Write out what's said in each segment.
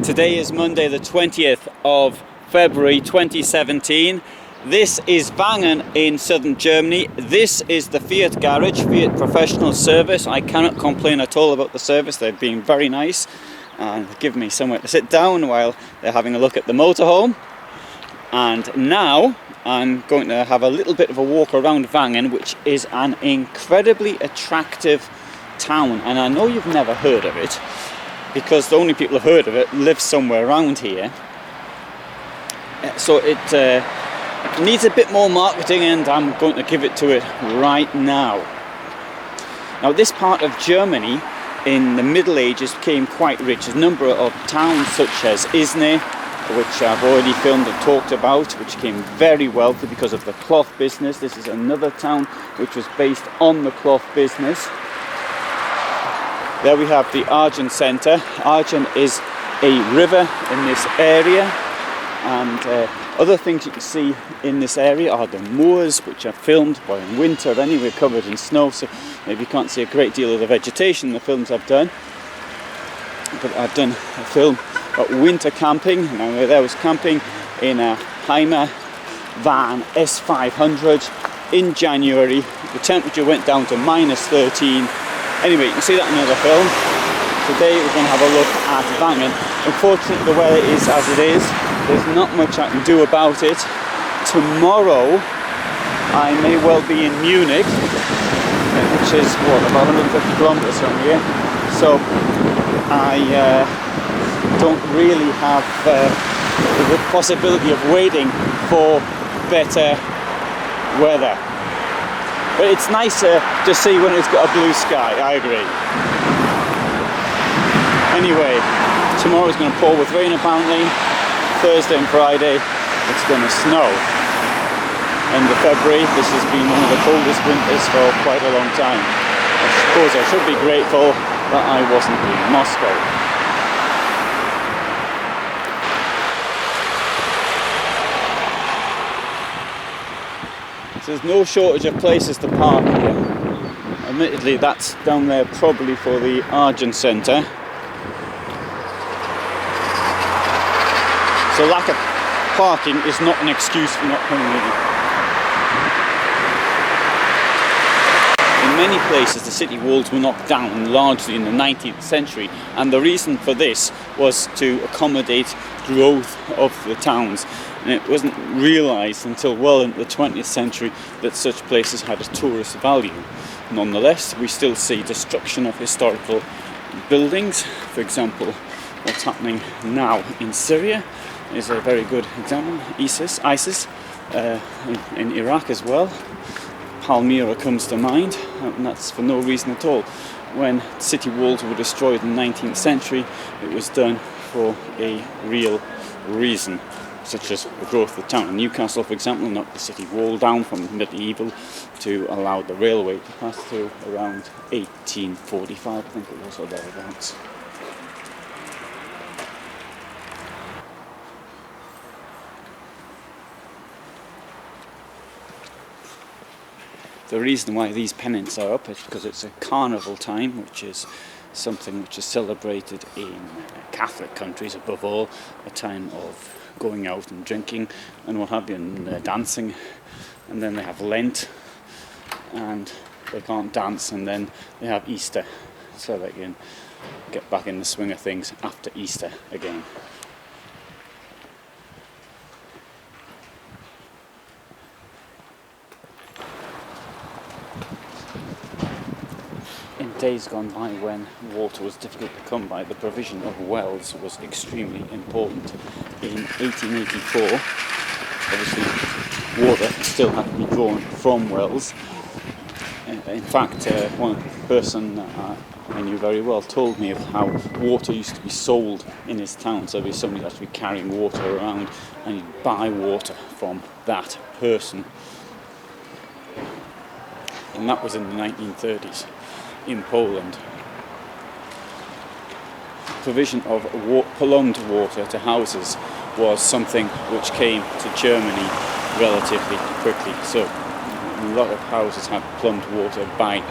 Today is Monday the 20th of February 2017. This is Wangen in southern Germany. This is the Fiat garage, Fiat professional service. I cannot complain at all about the service. They've been very nice and given me somewhere to sit down while they're having a look at the motorhome. And now I'm going to have a little bit of a walk around Wangen, which is an incredibly attractive town. And I know you've never heard of it, because the only people who've heard of it live somewhere around here. So it needs a bit more marketing, and I'm going to give it to it right now. Now, this part of Germany in the Middle Ages became quite rich. There's a number of towns such as Isny, which I've already filmed and talked about, which became very wealthy because of the cloth business. This is another town which was based on the cloth business. There we have the Argen Centre. Argen is a river in this area, and other things you can see in this area are the moors, which are filmed, well, in winter anyway, covered in snow, so maybe you can't see a great deal of the vegetation in the films I've done. But I've done a film about winter camping. Now there was camping in a Heimer van S500 in January. The temperature went down to -13. Anyway, you can see that in another film. Today we're going to have a look at Wangen. Unfortunately, the weather is as it is. There's not much I can do about it. Tomorrow I may well be in Munich, which is what, about 150 kilometers from here. So I don't really have the possibility of waiting for better weather. But it's nicer to see when it's got a blue sky, I agree. Anyway, tomorrow's going to pour with rain apparently. Thursday and Friday it's going to snow. End of February, this has been one of the coldest winters for quite a long time. I suppose I should be grateful that I wasn't in Moscow. So there's no shortage of places to park here. Admittedly, that's down there probably for the Argen Centre. So lack of parking is not an excuse for not coming in. In many places the city walls were knocked down largely in the 19th century, and the reason for this was to accommodate growth of the towns. And it wasn't realised until well into the 20th century that such places had a tourist value. Nonetheless, we still see destruction of historical buildings. For example, what's happening now in Syria is a very good example. ISIS in Iraq as well. Palmyra comes to mind, and that's for no reason at all. When city walls were destroyed in the 19th century, it was done for a real reason, such as the growth of the town. In Newcastle, for example, knocked the city wall down from medieval to allow the railway to pass through around 1845, I think it was, or thereabouts. The reason why these pennants are up is because it's a carnival time, which is something which is celebrated in Catholic countries above all, a time of going out and drinking and what have you, and dancing. And then they have Lent, and they can't dance, and then they have Easter, so they can get back in the swing of things after Easter again. In days gone by, when water was difficult to come by, the provision of wells was extremely important. In 1884, obviously water still had to be drawn from wells. In fact, one person I knew very well told me of how water used to be sold in his town. So there'd be somebody who had to be carrying water around, and he'd buy water from that person. And that was in the 1930s. In Poland. Provision of prolonged water to houses was something which came to Germany relatively quickly. So a lot of houses had plumbed water by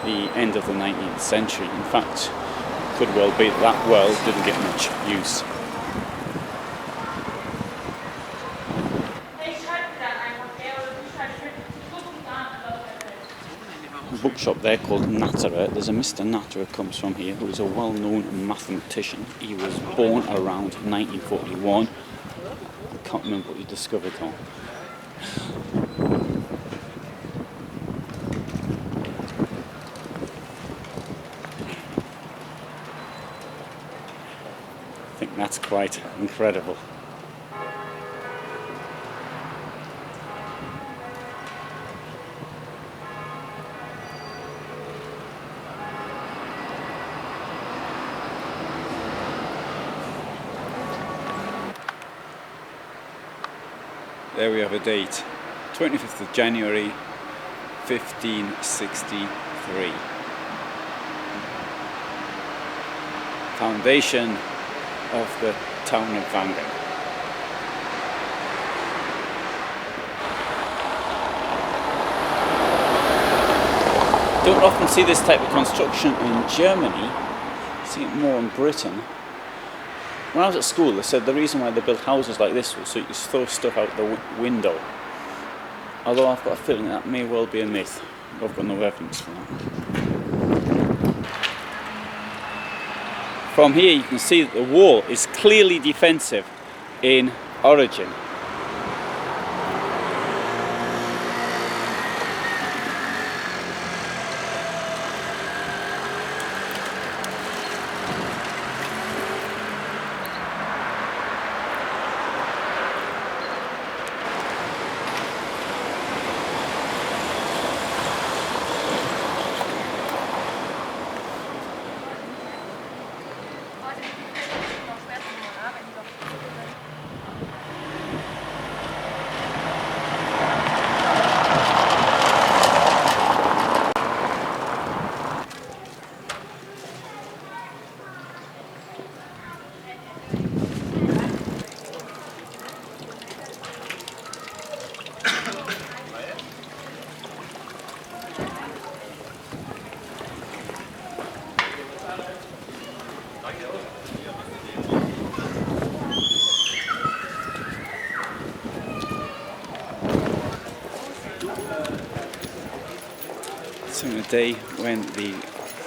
the end of the 19th century. In fact, it could well be that well didn't get much use bookshop there called Natterer. There's a Mr. Natterer comes from here, who is a well-known mathematician. He was born around 1941. I can't remember what he discovered though. I think that's quite incredible. There we have a date, 25th of January 1563. Foundation of the town of Wangen. Don't often see this type of construction in Germany. See it more in Britain. When I was at school, they said the reason why they built houses like this was so you could throw stuff out the window. Although I've got a feeling that may well be a myth. I've got no evidence for that. From here you can see that the wall is clearly defensive in origin. So in a day when there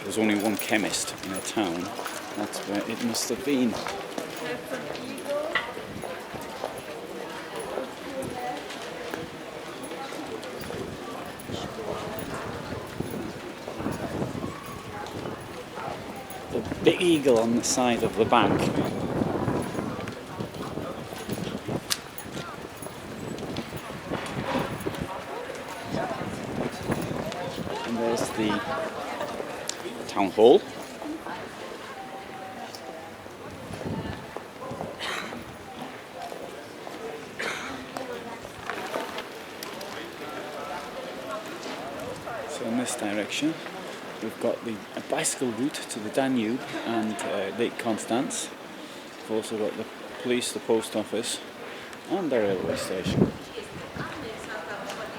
was only one chemist in a town, that's where it must have been. The big eagle on the side of the bank. And there's the town hall. So in this direction we've got a bicycle route to the Danube and Lake Constance. We've also got the police, the post office and the railway station.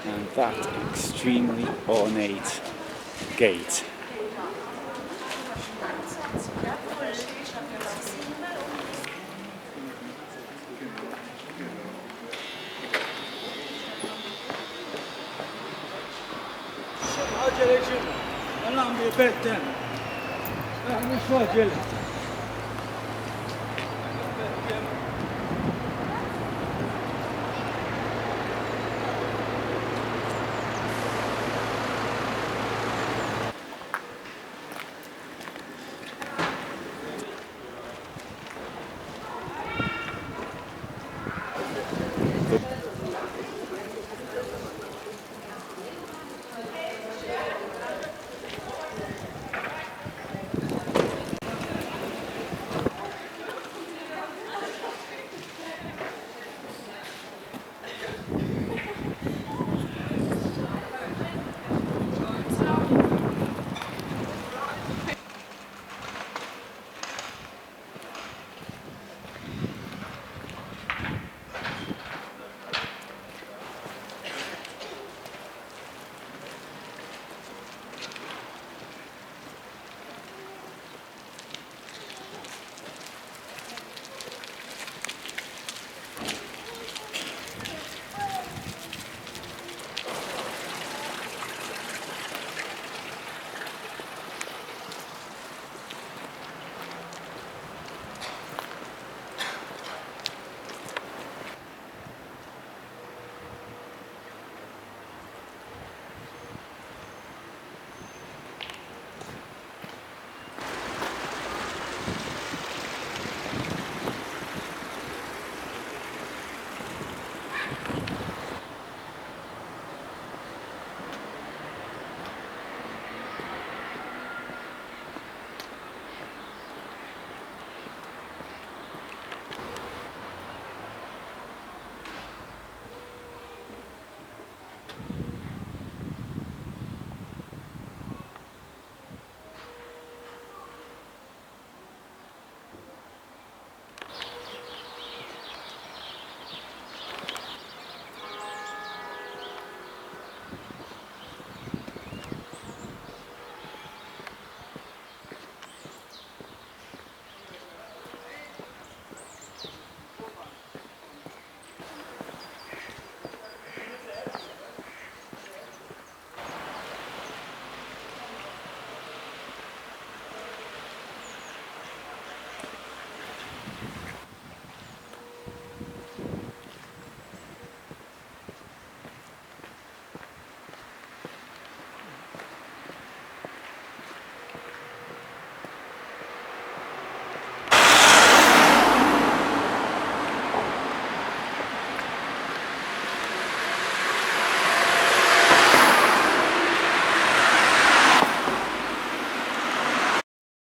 And that extremely ornate gate. Aceleci, Allah'ım bir bekle. Ben mutfağa gelin.